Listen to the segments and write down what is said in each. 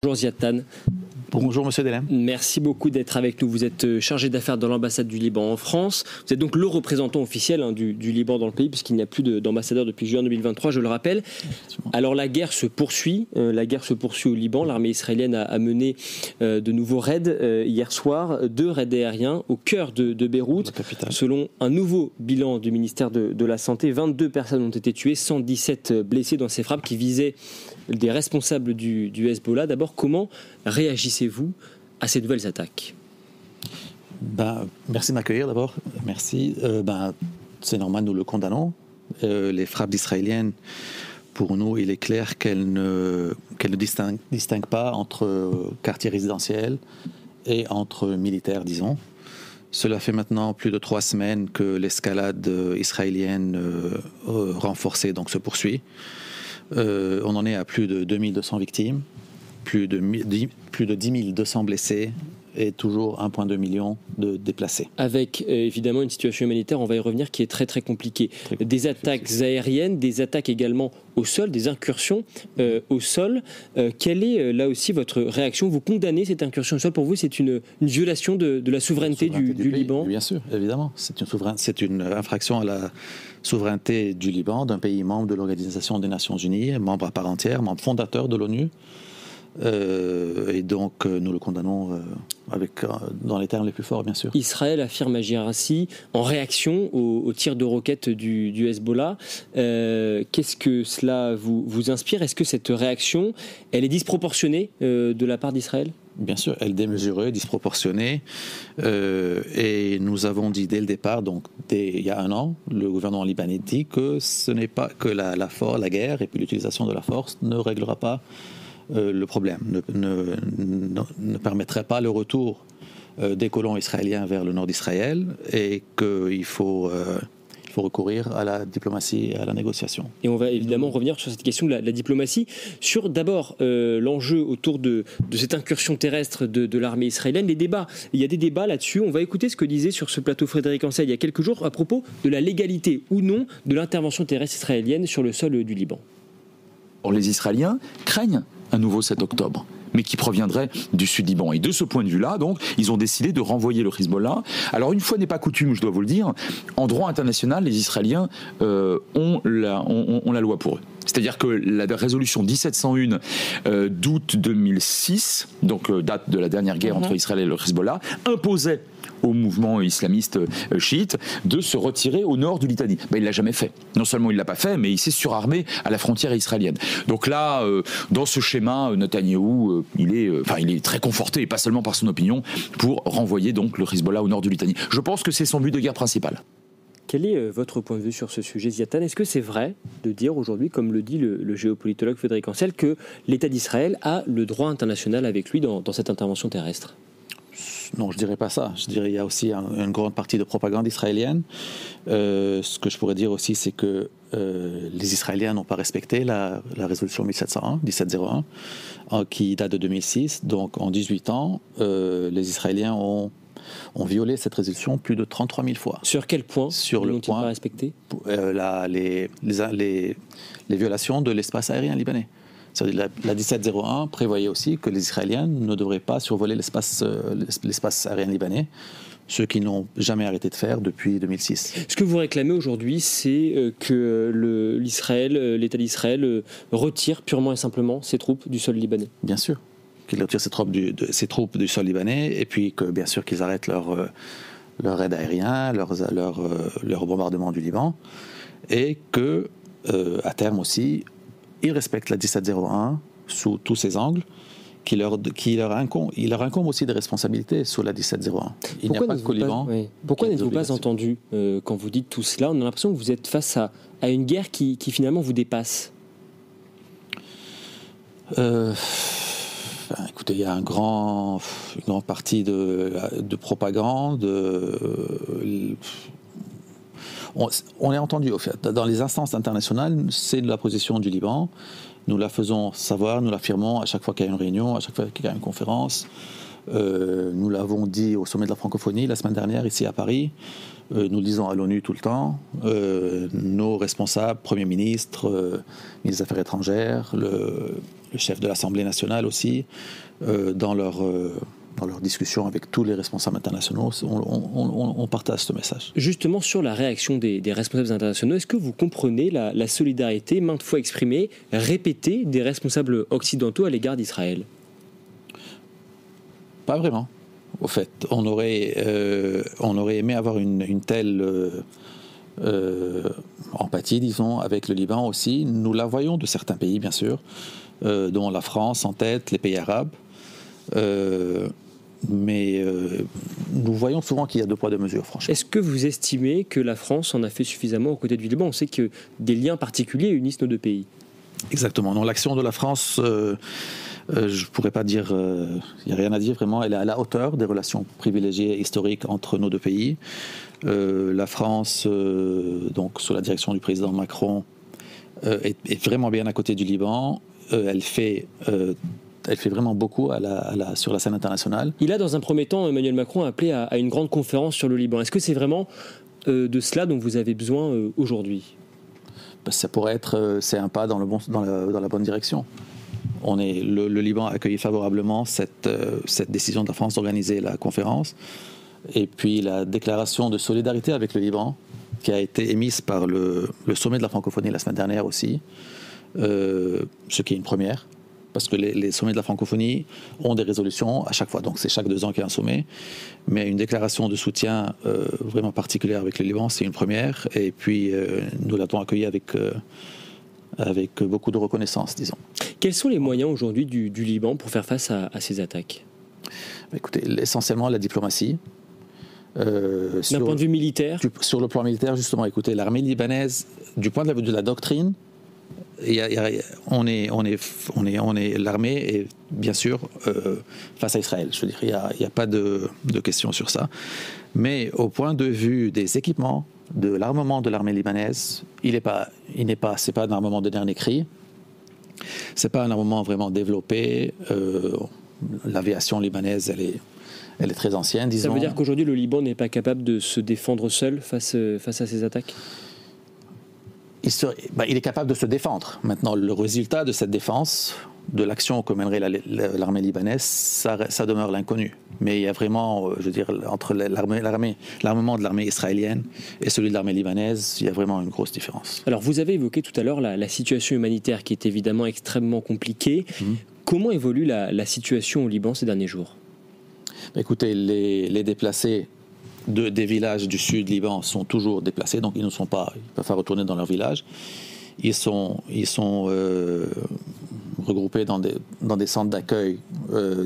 Bonjour Ziad Tan. Bonjour Monsieur Delem. Merci beaucoup d'être avec nous. Vous êtes chargé d'affaires dans l'ambassade du Liban en France. Vous êtes donc le représentant officiel du Liban dans le pays, puisqu'il n'y a plus d'ambassadeur depuis juin 2023, je le rappelle. Alors la guerre se poursuit. Au Liban. L'armée israélienne a mené de nouveaux raids hier soir, 2 raids aériens au cœur de Beyrouth. Selon un nouveau bilan du ministère de la Santé, 22 personnes ont été tuées, 117 blessés dans ces frappes qui visaient des responsables du Hezbollah. D'abord, comment réagissez-vous à ces nouvelles attaques ? Merci de m'accueillir d'abord. Merci. C'est normal, nous le condamnons. Les frappes israéliennes, pour nous, il est clair qu'elles ne distinguent pas entre quartiers résidentiels et entre militaires, disons. Cela fait maintenant plus de 3 semaines que l'escalade israélienne renforcée se poursuit. On en est à plus de 2200 victimes, plus de 10 200 blessés et toujours 1,2 million de déplacés. Avec évidemment une situation humanitaire, on va y revenir, qui est très très compliquée. Des attaques aériennes, des attaques également au sol, des incursions au sol. Quelle est là aussi votre réaction ? Vous condamnez cette incursion au sol ? Pour vous, c'est une violation de la souveraineté du Liban ? Bien sûr, évidemment. C'est une infraction à la souveraineté du Liban, d'un pays membre de l'Organisation des Nations Unies, membre à part entière, membre fondateur de l'ONU. Et donc nous le condamnons dans les termes les plus forts, bien sûr. Israël affirme agir ainsi en réaction aux tirs de roquettes du Hezbollah. Qu'est-ce que cela vous inspire ? Est-ce que cette réaction, elle est disproportionnée de la part d'Israël ? Bien sûr, elle est démesurée, disproportionnée. Et nous avons dit dès le départ, il y a 1 an, le gouvernement libanais dit que ce n'est pas que la guerre et puis l'utilisation de la force ne réglera pas le problème, ne permettrait pas le retour des colons israéliens vers le nord d'Israël, et qu'il faut recourir à la diplomatie et à la négociation. Et on va évidemment revenir sur cette question de la diplomatie, sur d'abord l'enjeu autour de cette incursion terrestre de l'armée israélienne, il y a des débats là-dessus. On va écouter ce que disait sur ce plateau Frédéric Ansel il y a quelques jours à propos de la légalité ou non de l'intervention terrestre israélienne sur le sol du Liban. Les Israéliens craignent un nouveau 7 octobre, mais qui proviendrait du Sud-Liban. Et de ce point de vue-là, donc, ils ont décidé de renvoyer le Hezbollah. Alors, une fois n'est pas coutume, je dois vous le dire, en droit international, les Israéliens ont la loi pour eux. C'est-à-dire que la résolution 1701 d'août 2006, donc date de la dernière guerre entre Israël et le Hezbollah, imposait au mouvement islamiste chiite de se retirer au nord du Litanie. Il ne l'a jamais fait. Non seulement il ne l'a pas fait, mais il s'est surarmé à la frontière israélienne. Donc là, dans ce schéma, Netanyahou, il est très conforté, et pas seulement par son opinion, pour renvoyer donc le Hezbollah au nord du Litanie. Je pense que c'est son but de guerre principal. Quel est votre point de vue sur ce sujet, Ziad Tan ? Est-ce que c'est vrai de dire aujourd'hui, comme le dit le géopolitologue Frédéric Ansel, que l'État d'Israël a le droit international avec lui dans cette intervention terrestre ? Non, je dirais pas ça. Je dirais qu'il y a aussi une grande partie de propagande israélienne. Ce que je pourrais dire aussi, c'est que les Israéliens n'ont pas respecté la résolution 1701, qui date de 2006. Donc en 18 ans, les Israéliens ont violé cette résolution plus de 33 000 fois. Sur quel point n'ont-ils pas respecté ? Les violations de l'espace aérien libanais. La 1701 prévoyait aussi que les Israéliens ne devraient pas survoler l'espace aérien libanais, ce qu'ils n'ont jamais arrêté de faire depuis 2006. Ce que vous réclamez aujourd'hui, c'est que l'État d'Israël retire purement et simplement ses troupes du sol libanais. Bien sûr, qu'il retire ses troupes du sol libanais, et puis que bien sûr qu'ils arrêtent leur aide aérien, leur bombardement du Liban, et que à terme aussi, ils respectent la 1701 sous tous ses angles, il leur incombe aussi des responsabilités sur la 1701. Il n'y a pas qu'au Liban. Pourquoi n'êtes-vous pas entendu quand vous dites tout cela ? On a l'impression que vous êtes face à une guerre qui finalement vous dépasse. Écoutez, il y a une grande partie de propagande. On est entendu, au fait. Dans les instances internationales, c'est de la position du Liban Nous la faisons savoir, nous l'affirmons à chaque fois qu'il y a une réunion, à chaque fois qu'il y a une conférence. Nous l'avons dit au sommet de la francophonie la semaine dernière ici à Paris. Nous le disons à l'ONU tout le temps. Nos responsables, Premier ministre, ministre des Affaires étrangères, le chef de l'Assemblée nationale aussi, dans leur discussion avec tous les responsables internationaux, on partage ce message. Justement, sur la réaction des responsables internationaux, est-ce que vous comprenez la solidarité maintes fois exprimée, répétée des responsables occidentaux à l'égard d'Israël ? Pas vraiment. Au fait, on aurait aimé avoir une telle empathie, disons, avec le Liban aussi. Nous la voyons de certains pays, bien sûr, dont la France en tête, les pays arabes. Mais nous voyons souvent qu'il y a deux poids deux mesures, franchement. Est-ce que vous estimez que la France en a fait suffisamment aux côtés du Liban ? On sait que des liens particuliers unissent nos deux pays. Exactement. Donc l'action de la France, je ne pourrais pas dire, il n'y a rien à dire vraiment, elle est à la hauteur des relations privilégiées historiques entre nos deux pays. La France, donc sous la direction du président Macron, est vraiment bien à côté du Liban. Elle fait vraiment beaucoup sur la scène internationale. Il a, dans un premier temps, Emmanuel Macron appelé à une grande conférence sur le Liban. Est-ce que c'est vraiment de cela dont vous avez besoin aujourd'hui ? Ça pourrait être, c'est un pas dans la bonne direction. Le Liban a accueilli favorablement cette décision de la France d'organiser la conférence. Et puis la déclaration de solidarité avec le Liban, qui a été émise par le sommet de la francophonie la semaine dernière aussi, ce qui est une première. Parce que les sommets de la francophonie ont des résolutions à chaque fois. Donc c'est chaque 2 ans qu'il y a un sommet. Mais une déclaration de soutien vraiment particulière avec le Liban, c'est une première. Et puis nous l'avons accueilli avec beaucoup de reconnaissance, disons. Quels sont les moyens aujourd'hui du Liban pour faire face à ces attaques ? Écoutez, essentiellement la diplomatie. D'un point de vue militaire ? Sur le plan militaire, justement, écoutez, l'armée libanaise, du point de vue de la doctrine, l'armée est bien sûr face à Israël. Je veux dire, il n'y a pas de question sur ça. Mais au point de vue des équipements, de l'armement de l'armée libanaise, c'est pas un armement de dernier cri. C'est pas un armement vraiment développé. L'aviation libanaise, elle est très ancienne, disons. Ça veut dire qu'aujourd'hui le Liban n'est pas capable de se défendre seul face à ces attaques ? Il est capable de se défendre. Maintenant, le résultat de cette défense, de l'action que mènerait l'armée libanaise, ça demeure l'inconnu. Mais il y a vraiment, je veux dire, entre l'armement de l'armée israélienne et celui de l'armée libanaise, il y a vraiment une grosse différence. Alors, vous avez évoqué tout à l'heure la situation humanitaire qui est évidemment extrêmement compliquée. Comment évolue la situation au Liban ces derniers jours ? Écoutez, les déplacés des villages du sud Liban sont toujours déplacés, donc ils ne peuvent pas retourner dans leur village. Ils sont regroupés dans des centres d'accueil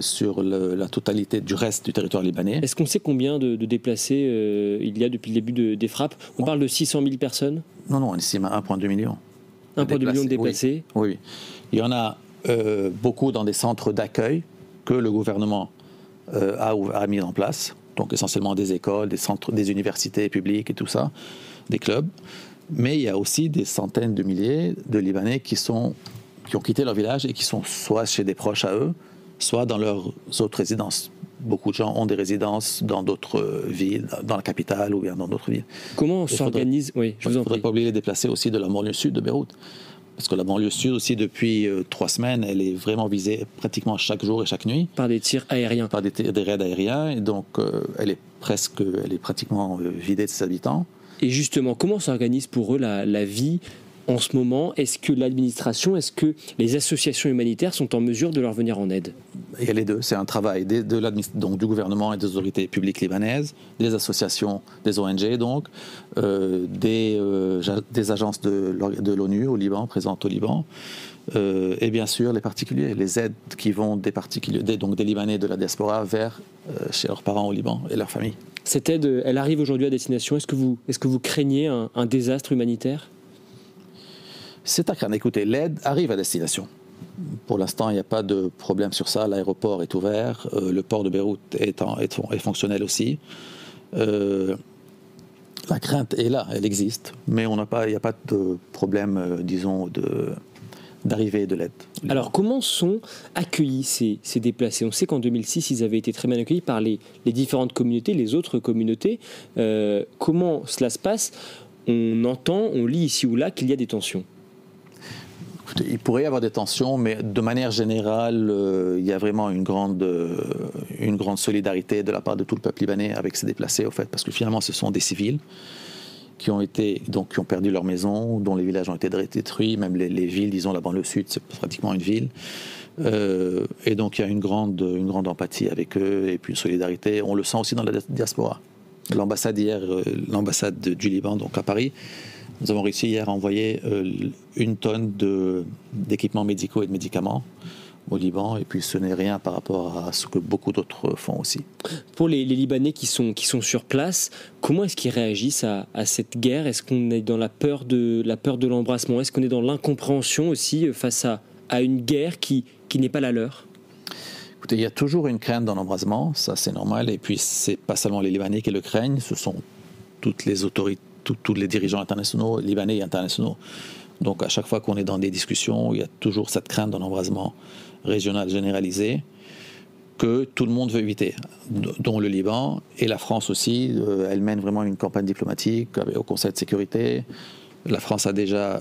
sur la totalité du reste du territoire libanais. Est-ce qu'on sait combien de déplacés il y a depuis le début des frappes ? On parle de 600 000 personnes ? Non, on estime à 1,2 million. 1,2 million de déplacés ? Oui. Il y en a beaucoup dans des centres d'accueil que le gouvernement a mis en place. Donc essentiellement des écoles, des centres, des universités publiques et tout ça, des clubs. Mais il y a aussi des centaines de milliers de Libanais qui ont quitté leur village et qui sont soit chez des proches à eux, soit dans leurs autres résidences. Beaucoup de gens ont des résidences dans d'autres villes, dans la capitale ou bien dans d'autres villes. Comment on s'organise ? Oui, je vous en prie. Il ne faudrait pas oublier les déplacés aussi de la banlieue sud de Beyrouth. Parce que la banlieue sud aussi, depuis 3 semaines, elle est vraiment visée pratiquement chaque jour et chaque nuit. Par des tirs aériens. Par des raids aériens. Et donc, elle est pratiquement vidée de ses habitants. Et justement, comment s'organise pour eux la vie en ce moment ? Est-ce que l'administration, est-ce que les associations humanitaires sont en mesure de leur venir en aide ? Il y a les deux. C'est un travail donc, du gouvernement et des autorités publiques libanaises, des associations, des ONG, donc, des agences de l'ONU au Liban, présentes au Liban, et bien sûr les particuliers, les aides qui vont des particuliers, donc des Libanais de la diaspora vers chez leurs parents au Liban et leurs familles. Cette aide, elle arrive aujourd'hui à destination. Est-ce que vous craignez un désastre humanitaire ? C'est à craindre. Écoutez, l'aide arrive à destination. Pour l'instant, il n'y a pas de problème sur ça. L'aéroport est ouvert. Le port de Beyrouth est fonctionnel aussi. La crainte est là, elle existe. Mais il n'y a pas de problème, disons, d'arrivée de l'aide. Alors, comment sont accueillis ces déplacés ? On sait qu'en 2006, ils avaient été très bien accueillis par les différentes communautés, les autres communautés. Comment cela se passe ? On entend, on lit ici ou là qu'il y a des tensions. Écoutez, il pourrait y avoir des tensions, mais de manière générale, il y a vraiment une grande solidarité de la part de tout le peuple libanais avec ces déplacés, au fait, parce que finalement, ce sont des civils qui ont perdu leur maison, dont les villages ont été détruits, même les villes, disons la banlieue sud, c'est pratiquement une ville. Et donc il y a une grande empathie avec eux et puis une solidarité. On le sent aussi dans la diaspora. L'ambassade du Liban, donc à Paris, nous avons réussi hier à envoyer 1 tonne d'équipements médicaux et de médicaments au Liban, et puis ce n'est rien par rapport à ce que beaucoup d'autres font aussi. Pour les Libanais qui sont sur place, comment est-ce qu'ils réagissent à cette guerre ? Est-ce qu'on est dans la peur de l'embrassement ? Est-ce qu'on est dans l'incompréhension aussi face à une guerre qui n'est pas la leur ? Écoutez, il y a toujours une crainte dans l'embrasement, ça c'est normal, et puis c'est pas seulement les Libanais qui le craignent, ce sont toutes les autorités, tous les dirigeants internationaux, libanais et internationaux. Donc à chaque fois qu'on est dans des discussions, il y a toujours cette crainte dans l'embrasement régional généralisé que tout le monde veut éviter, dont le Liban et la France aussi. Elle mène vraiment une campagne diplomatique au Conseil de sécurité. La France a déjà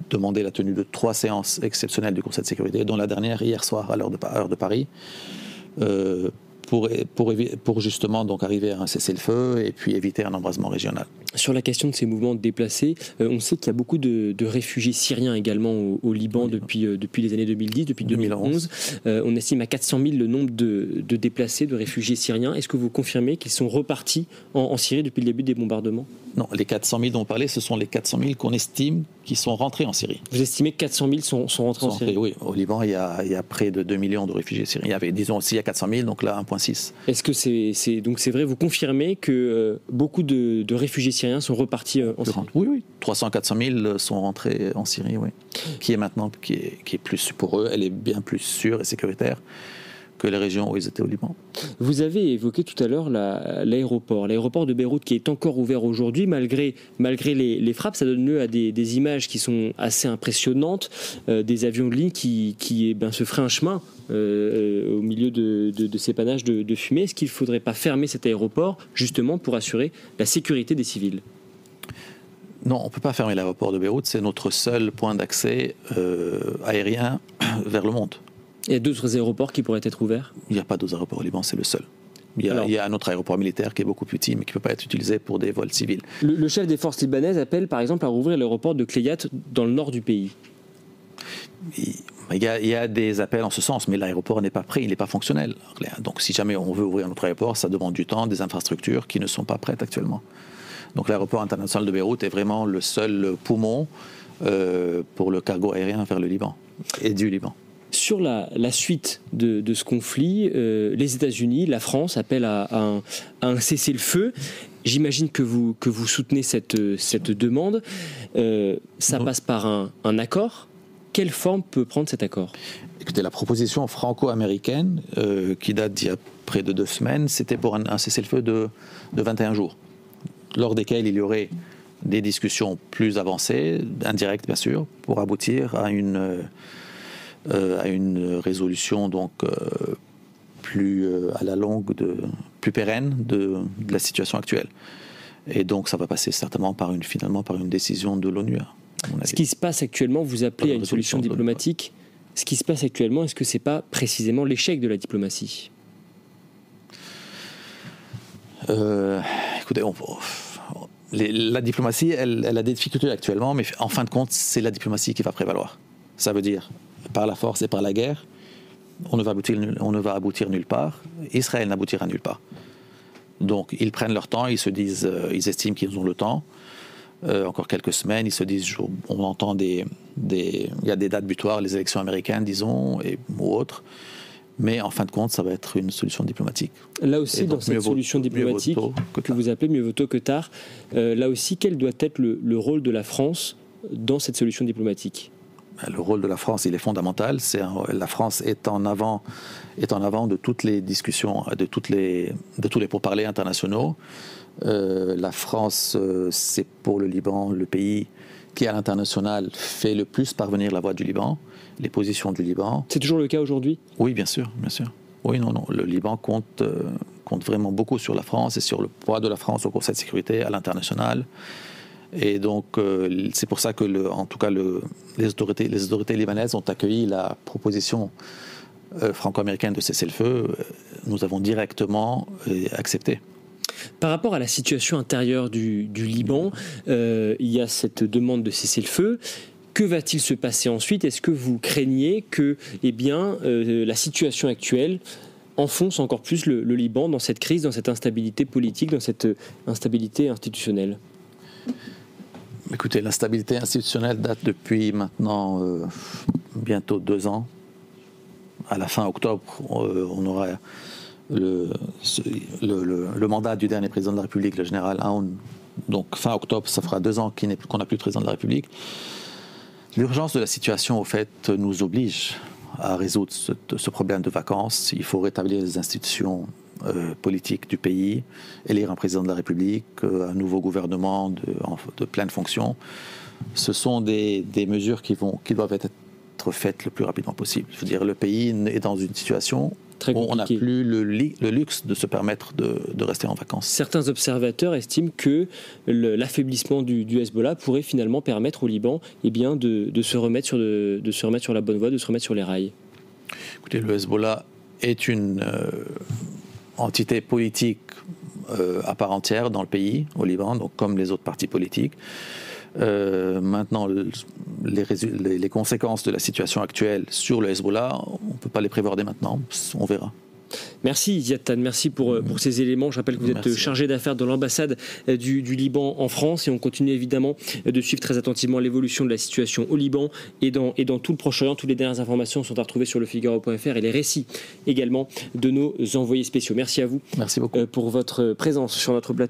demandé la tenue de 3 séances exceptionnelles du Conseil de sécurité, dont la dernière hier soir à l'heure de Paris, pour justement donc arriver à un cessez-le-feu et puis éviter un embrasement régional. Sur la question de ces mouvements de déplacés, on sait qu'il y a beaucoup de réfugiés syriens également au Liban depuis les années 2010, depuis 2011. On estime à 400 000 le nombre de déplacés, de réfugiés syriens. Est-ce que vous confirmez qu'ils sont repartis en Syrie depuis le début des bombardements ? Non, les 400 000 dont on parlait, ce sont les 400 000 qu'on estime qui sont rentrés en Syrie. Vous estimez que 400 000 sont rentrés en Syrie ? Oui, au Liban, il y a près de 2 millions de réfugiés syriens. Il y avait, disons, aussi il y a 400 000, donc là 1,6. Est-ce que c'est vrai, vous confirmez que beaucoup de réfugiés syriens sont repartis en Syrie ? Oui. 300-400 000 sont rentrés en Syrie, oui. Qui est plus pour eux, elle est bien plus sûre et sécuritaire que les régions où ils étaient au Liban. Vous avez évoqué tout à l'heure l'aéroport de Beyrouth qui est encore ouvert aujourd'hui malgré les frappes. Ça donne lieu à des images qui sont assez impressionnantes, des avions de ligne qui se feraient un chemin au milieu de ces panaches de fumée. Est-ce qu'il ne faudrait pas fermer cet aéroport justement pour assurer la sécurité des civils ? Non, on ne peut pas fermer l'aéroport de Beyrouth, c'est notre seul point d'accès aérien vers le monde. Il y a d'autres aéroports qui pourraient être ouverts ? Il n'y a pas d'autres aéroports au Liban, c'est le seul. Il y a un autre aéroport militaire qui est beaucoup plus petit, mais qui ne peut pas être utilisé pour des vols civils. Le chef des forces libanaises appelle par exemple à rouvrir l'aéroport de Cléat dans le nord du pays. Il y a des appels en ce sens, mais l'aéroport n'est pas prêt, il n'est pas fonctionnel. Donc si jamais on veut ouvrir un autre aéroport, ça demande du temps, des infrastructures qui ne sont pas prêtes actuellement. Donc l'aéroport international de Beyrouth est vraiment le seul poumon pour le cargo aérien vers le Liban et du Liban. Sur la suite de ce conflit, les États-Unis, la France appellent à un cessez-le-feu. J'imagine que vous soutenez cette demande. Ça passe par un accord. Quelle forme peut prendre cet accord ? Écoutez, la proposition franco-américaine, qui date d'il y a près de 2 semaines, c'était pour un cessez-le-feu de 21 jours, lors desquels il y aurait des discussions plus avancées, indirectes bien sûr, pour aboutir à une résolution donc plus à la longue, plus pérenne de la situation actuelle. Et donc ça va passer certainement finalement par une décision de l'ONU. Ce qui se passe actuellement, vous appelez à une solution diplomatique. Ce qui se passe actuellement, est-ce que c'est pas précisément l'échec de la diplomatie ? Écoutez, la diplomatie, elle a des difficultés actuellement, mais en fin de compte, c'est la diplomatie qui va prévaloir. Ça veut dire, par la force et par la guerre, on ne va aboutir nulle part. Israël n'aboutira nulle part. Donc, ils prennent leur temps, ils estiment qu'ils ont le temps. Encore quelques semaines, ils se disent, on entend il y a des dates butoirs, les élections américaines, disons, ou autres. Mais en fin de compte, ça va être une solution diplomatique. Là aussi, dans cette solution diplomatique que vous appelez mieux vaut tôt que tard, là aussi, quel doit être le rôle de la France dans cette solution diplomatique ? Le rôle de la France, il est fondamental. La France est en avant de toutes les discussions, de tous les pourparlers internationaux. La France, c'est pour le Liban le pays qui à l'international fait le plus parvenir la voix du Liban, les positions du Liban. C'est toujours le cas aujourd'hui ? Oui, bien sûr, bien sûr. Oui, non, le Liban compte vraiment beaucoup sur la France et sur le poids de la France au Conseil de sécurité à l'international. Et donc, c'est pour ça que, en tout cas, les autorités libanaises ont accueilli la proposition franco-américaine de cessez-le-feu. Nous avons directement accepté. Par rapport à la situation intérieure du Liban, il y a cette demande de cessez-le-feu. Que va-t-il se passer ensuite ? Est-ce que vous craignez que la situation actuelle enfonce encore plus le Liban dans cette crise, dans cette instabilité politique, dans cette instabilité institutionnelle ? Écoutez, l'instabilité institutionnelle date depuis maintenant bientôt 2 ans. À la fin octobre, on aura le mandat du dernier président de la République, le général Aoun. Donc fin octobre, ça fera 2 ans qu'on n'a plus de président de la République. L'urgence de la situation, au fait, nous oblige à résoudre ce problème de vacances. Il faut rétablir les institutions politiques du pays, élire un président de la République, un nouveau gouvernement de pleine fonction. Ce sont des mesures qui doivent être faites le plus rapidement possible. Je veux dire, le pays est dans une situation où on n'a plus le luxe de se permettre de rester en vacances. Certains observateurs estiment que l'affaiblissement du Hezbollah pourrait finalement permettre au Liban de se remettre sur la bonne voie, de se remettre sur les rails. Écoutez, le Hezbollah est une entité politique à part entière dans le pays, au Liban, donc comme les autres partis politiques. Maintenant, les conséquences de la situation actuelle sur le Hezbollah, on ne peut pas les prévoir dès maintenant, on verra. Merci Ziad Tan, merci pour ces éléments. Je rappelle que vous êtes chargé d'affaires dans l'ambassade du Liban en France et on continue évidemment de suivre très attentivement l'évolution de la situation au Liban et dans tout le Proche-Orient. Toutes les dernières informations sont à retrouver sur lefigaro.fr et les récits également de nos envoyés spéciaux. Merci à vous. Merci beaucoup. Pour votre présence sur notre plateau.